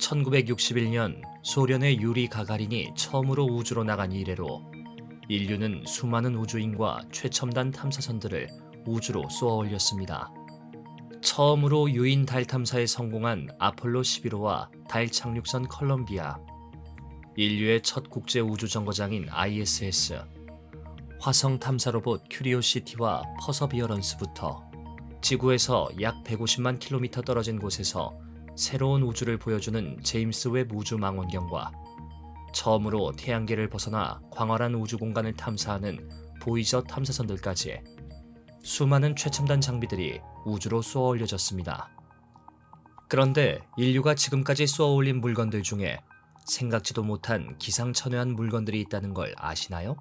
(1961년) 소련의 유리 가가린이 처음으로 우주로 나간 이래로 인류는 수많은 우주인과 최첨단 탐사선들을 우주로 쏘아 올렸습니다. 처음으로 유인 달 탐사에 성공한 아폴로 11호와 달 착륙선 컬럼비아, 인류의 첫 국제 우주 정거장인 ISS, 화성 탐사 로봇 큐리오시티와 퍼서비어런스부터 지구에서 약 150만 킬로미터 떨어진 곳에서 새로운 우주를 보여주는 제임스 웹 우주 망원경과 처음으로 태양계를 벗어나 광활한 우주 공간을 탐사하는 보이저 탐사선들까지 수많은 최첨단 장비들이 우주로 쏘아 올려졌습니다. 그런데 인류가 지금까지 쏘아 올린 물건들 중에 생각지도 못한 기상천외한 물건들이 있다는 걸 아시나요?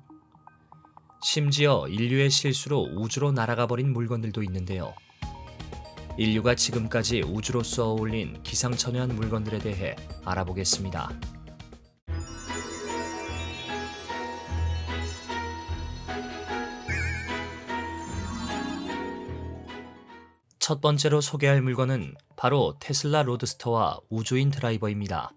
심지어 인류의 실수로 우주로 날아가 버린 물건들도 있는데요. 인류가 지금까지 우주로 쏘아 올린 기상천외한 물건들에 대해 알아보겠습니다. 첫 번째로 소개할 물건은 바로 테슬라 로드스터와 우주인 드라이버입니다.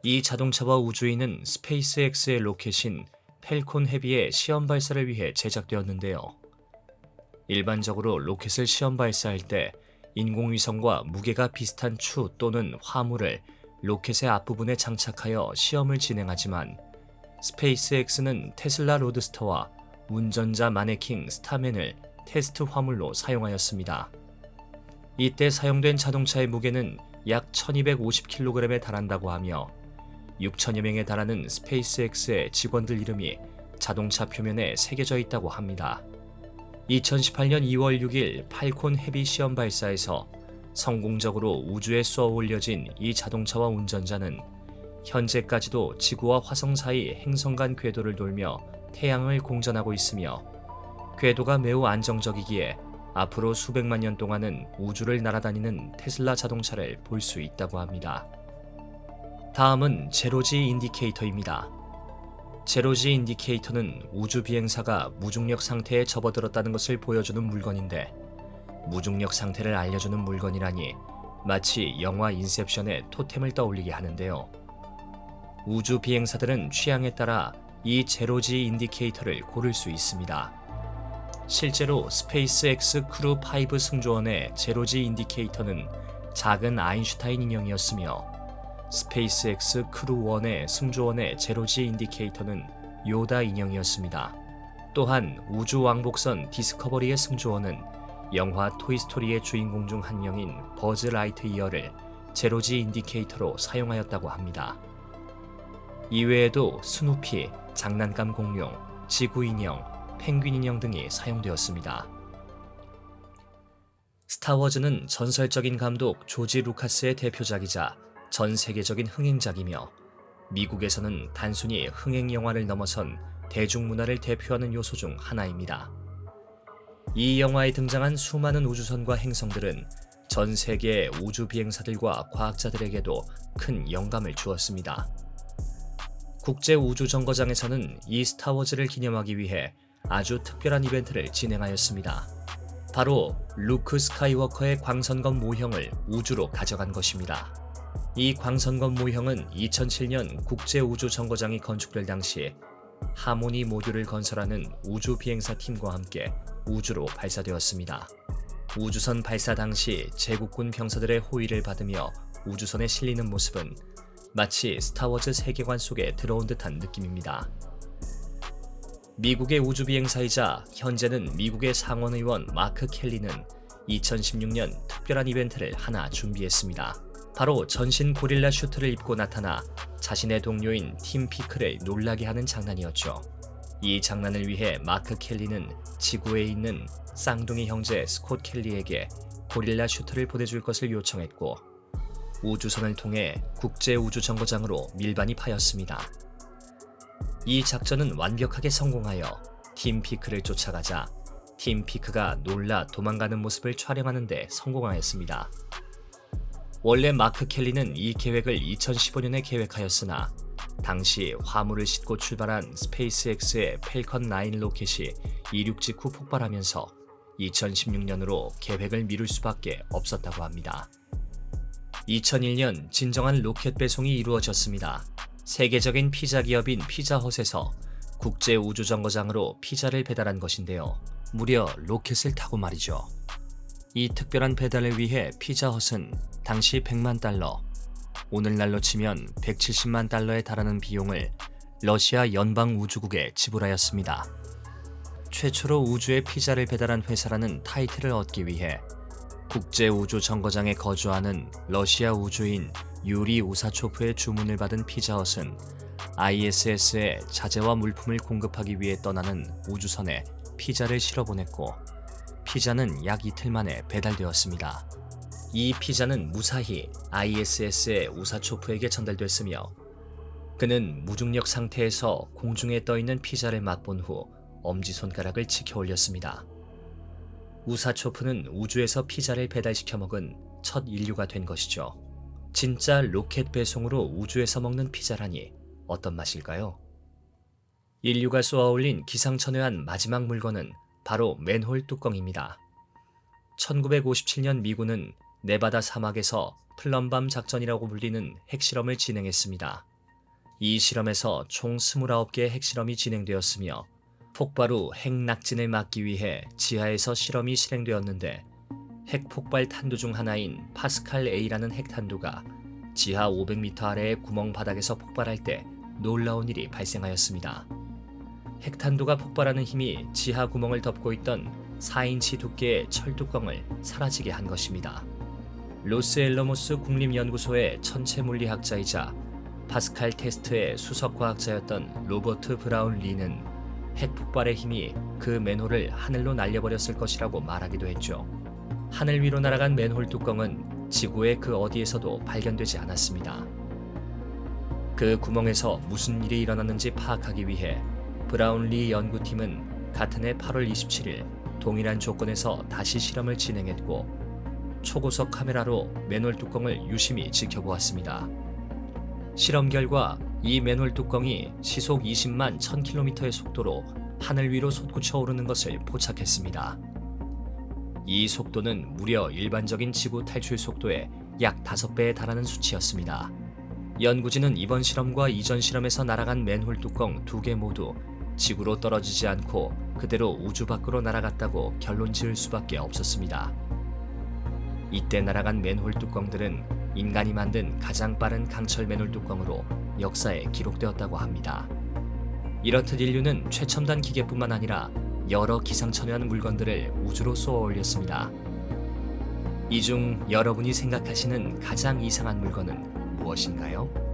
이 자동차와 우주인은 스페이스X의 로켓인 펠콘 헤비의 시험 발사를 위해 제작되었는데요. 일반적으로 로켓을 시험 발사할 때 인공위성과 무게가 비슷한 추 또는 화물을 로켓의 앞부분에 장착하여 시험을 진행하지만 스페이스X는 테슬라 로드스터와 운전자 마네킹 스타맨을 테스트 화물로 사용하였습니다. 이때 사용된 자동차의 무게는 약 1250kg에 달한다고 하며 6천여 명에 달하는 스페이스X의 직원들 이름이 자동차 표면에 새겨져 있다고 합니다. 2018년 2월 6일 팔콘 헤비 시험 발사에서 성공적으로 우주에 쏘아 올려진 이 자동차와 운전자는 현재까지도 지구와 화성 사이 행성 간 궤도를 돌며 태양을 공전하고 있으며 궤도가 매우 안정적이기에 앞으로 수백만 년 동안은 우주를 날아다니는 테슬라 자동차를 볼 수 있다고 합니다. 다음은 제로지 인디케이터입니다. 제로지 인디케이터는 우주 비행사가 무중력 상태에 접어들었다는 것을 보여주는 물건인데 무중력 상태를 알려주는 물건이라니 마치 영화 인셉션의 토템을 떠올리게 하는데요. 우주 비행사들은 취향에 따라 이 제로지 인디케이터를 고를 수 있습니다. 실제로 스페이스X 크루5 승조원의 제로지 인디케이터는 작은 아인슈타인 인형이었으며 스페이스X 크루1의 승조원의 제로지 인디케이터는 요다 인형이었습니다. 또한 우주 왕복선 디스커버리의 승조원은 영화 토이스토리의 주인공 중 한 명인 버즈 라이트이어를 제로지 인디케이터로 사용하였다고 합니다. 이외에도 스누피, 장난감 공룡, 지구 인형, 펭귄 인형 등이 사용되었습니다. 스타워즈는 전설적인 감독 조지 루카스의 대표작이자 전 세계적인 흥행작이며 미국에서는 단순히 흥행 영화를 넘어선 대중문화를 대표하는 요소 중 하나입니다. 이 영화에 등장한 수많은 우주선과 행성들은 전 세계의 우주 비행사들과 과학자들에게도 큰 영감을 주었습니다. 국제 우주 정거장에서는 이 스타워즈를 기념하기 위해 아주 특별한 이벤트를 진행하였습니다. 바로 루크 스카이워커의 광선검 모형을 우주로 가져간 것입니다. 이 광선검 모형은 2007년 국제 우주 정거장이 건축될 당시 하모니 모듈을 건설하는 우주 비행사 팀과 함께 우주로 발사되었습니다. 우주선 발사 당시 제국군 병사들의 호위를 받으며 우주선에 실리는 모습은 마치 스타워즈 세계관 속에 들어온 듯한 느낌입니다. 미국의 우주 비행사이자 현재는 미국의 상원의원 마크 켈리는 2016년 특별한 이벤트를 하나 준비했습니다. 바로 전신 고릴라 슈트를 입고 나타나 자신의 동료인 팀 피크를 놀라게 하는 장난이었죠. 이 장난을 위해 마크 켈리는 지구에 있는 쌍둥이 형제 스콧 켈리에게 고릴라 슈트를 보내줄 것을 요청했고 우주선을 통해 국제 우주 정거장으로 밀반입하였습니다. 이 작전은 완벽하게 성공하여 팀 피크를 쫓아가자 팀 피크가 놀라 도망가는 모습을 촬영하는 데 성공하였습니다. 원래 마크 켈리는 이 계획을 2015년에 계획하였으나 당시 화물을 싣고 출발한 스페이스X의 펠컨 9 로켓이 이륙 직후 폭발하면서 2016년으로 계획을 미룰 수밖에 없었다고 합니다. 2001년 진정한 로켓 배송이 이루어졌습니다. 세계적인 피자 기업인 피자헛에서 국제 우주정거장으로 피자를 배달한 것인데요. 무려 로켓을 타고 말이죠. 이 특별한 배달을 위해 피자헛은 당시 100만 달러, 오늘날로 치면 170만 달러에 달하는 비용을 러시아 연방우주국에 지불하였습니다. 최초로 우주에 피자를 배달한 회사라는 타이틀을 얻기 위해 국제우주정거장에 거주하는 러시아 우주인 유리 우사초프의 주문을 받은 피자헛은 ISS에 자재와 물품을 공급하기 위해 떠나는 우주선에 피자를 실어보냈고 피자는 약 이틀 만에 배달되었습니다. 이 피자는 무사히 ISS의 우사초프에게 전달됐으며 그는 무중력 상태에서 공중에 떠있는 피자를 맛본 후 엄지손가락을 치켜 올렸습니다. 우사초프는 우주에서 피자를 배달시켜 먹은 첫 인류가 된 것이죠. 진짜 로켓 배송으로 우주에서 먹는 피자라니 어떤 맛일까요? 인류가 쏘아올린 기상천외한 마지막 물건은 바로 맨홀 뚜껑입니다. 1957년 미군은 네바다 사막에서 플럼밤 작전이라고 불리는 핵실험을 진행했습니다. 이 실험에서 총 29개의 핵실험이 진행되었으며 폭발 후 핵낙진을 막기 위해 지하에서 실험이 실행되었는데 핵폭발 탄두 중 하나인 파스칼 A라는 핵탄두가 지하 500m 아래의 구멍 바닥에서 폭발할 때 놀라운 일이 발생하였습니다. 핵탄두가 폭발하는 힘이 지하 구멍을 덮고 있던 4인치 두께의 철뚜껑을 사라지게 한 것입니다. 로스엘러모스 국립연구소의 천체물리학자이자 파스칼 테스트의 수석과학자였던 로버트 브라운 리는 핵폭발의 힘이 그 맨홀을 하늘로 날려버렸을 것이라고 말하기도 했죠. 하늘 위로 날아간 맨홀 뚜껑은 지구의 그 어디에서도 발견되지 않았습니다. 그 구멍에서 무슨 일이 일어났는지 파악하기 위해 브라운 리 연구팀은 같은 해 8월 27일 동일한 조건에서 다시 실험을 진행했고 초고속 카메라로 맨홀 뚜껑을 유심히 지켜보았습니다. 실험 결과 이 맨홀 뚜껑이 시속 20만 1000km의 속도로 하늘 위로 솟구쳐 오르는 것을 포착했습니다. 이 속도는 무려 일반적인 지구 탈출 속도의 약 5배에 달하는 수치였습니다. 연구진은 이번 실험과 이전 실험에서 날아간 맨홀 뚜껑 2개 모두 지구로 떨어지지 않고 그대로 우주 밖으로 날아갔다고 결론 지을 수밖에 없었습니다. 이때 날아간 맨홀 뚜껑들은 인간이 만든 가장 빠른 강철 맨홀 뚜껑으로 역사에 기록되었다고 합니다. 이렇듯 인류는 최첨단 기계뿐만 아니라 여러 기상천외한 물건들을 우주로 쏘아 올렸습니다. 이 중 여러분이 생각하시는 가장 이상한 물건은 무엇인가요?